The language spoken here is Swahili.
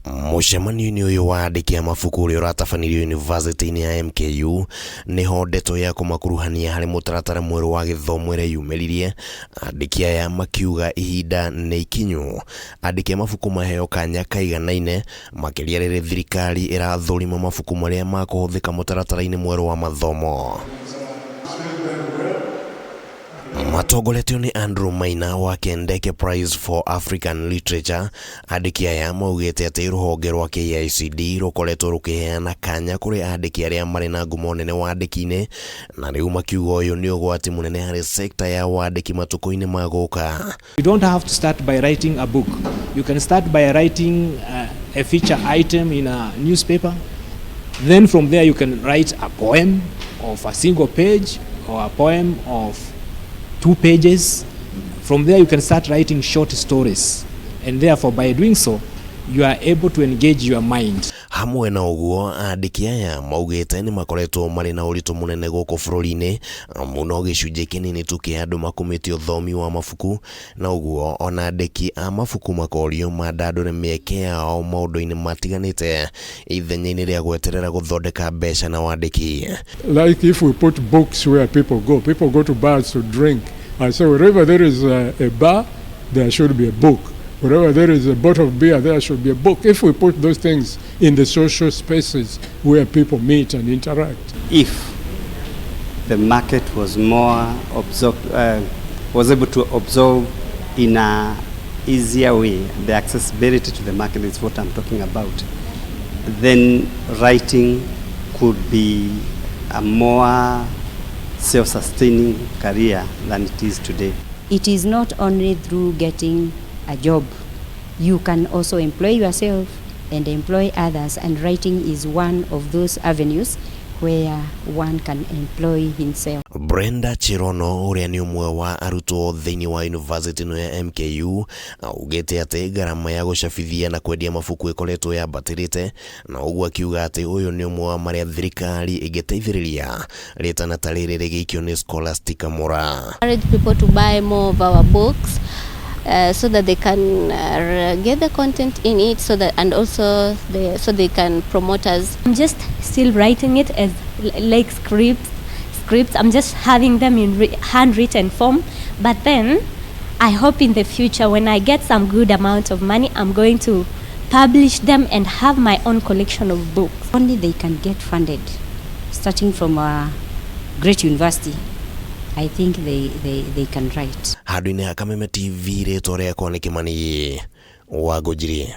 Mucemanio-ini uyu wa andiki a mabuku uria uratabanirio university-ini ya MKU niho ndeto ya kumakuruhania hari mutaratara mweru wa githomo ira yumiririe. Andiki aya makiuga ihinda ni ikinyu andiki a mabuku maheo kanya kaiganaine makiria riria thirikari irathurima mabuku maria makuhithika mutaratara-ini mweru wa mathomo. Matogoletio ni Andrew Maina wa Kendeke Prize for African Literature. Andiki aya maugite ati ruhonge rwa KICD rukoretwo rukiheana kanya kuri andiki aria mari na ngumo nene wandiki-ini, na riu makiuga uyu ni ugwati munene hari sekta ya wandiki matuko-ini maguka. You don't have to start by writing a book. You can start by writing a feature item in a newspaper. Then from there you can write a poem of a single page or a poem of 2 pages. From there you can start writing short stories, and therefore by doing so you are able to engage your mind. Hamwe na uguo andiki aya maugite ni makoretwo mari na uritu munene guku bururi-ini muno gicunji kinini tu kia andu makumitio thomi wa mabuku, na uguo ona andiki a mabuku makorio mandandure mieke yao maundu-ini matiganite ithenya-ini ria gweterera guthondeka mbeca na wandiki. Like if we put books where people go to bars to drink. I say wherever there is a bar, there should be a book. Wherever there is a bottle of beer, there should be a book. If we put those things in the social spaces where people meet and interact. If the market was more was able to absorb in a easier way, the accessibility to the market is what I'm talking about, then writing could be a more self-sustaining career than it is today. It is not only through getting a job. You can also employ yourself and employ others, and writing is one of those avenues where one can employ himself. Brenda Chirono uria ni umwe wa arutwo thiini wa university no ya MKU augite ati garama ya gucabithia na kwendia mabuku ikoretwo yambatirite, na uguo akiuga ati uyu ni umwe wa maria thirikari igiteithiriria ritana tariri rigikio ni Scholastic Mura. Encourage people to buy more of our books so that they can get the content in it, so that and also so they can promote us. I'm just still writing it as like scripts. I'm just having them in handwritten form, but then I hope in the future when I get some good amount of money, I'm going to publish them and have my own collection of books. Only they can get funded starting from a great university. I think they can write. Hadwini ya Kameme TV reto ria kwa nikimani wagojirie.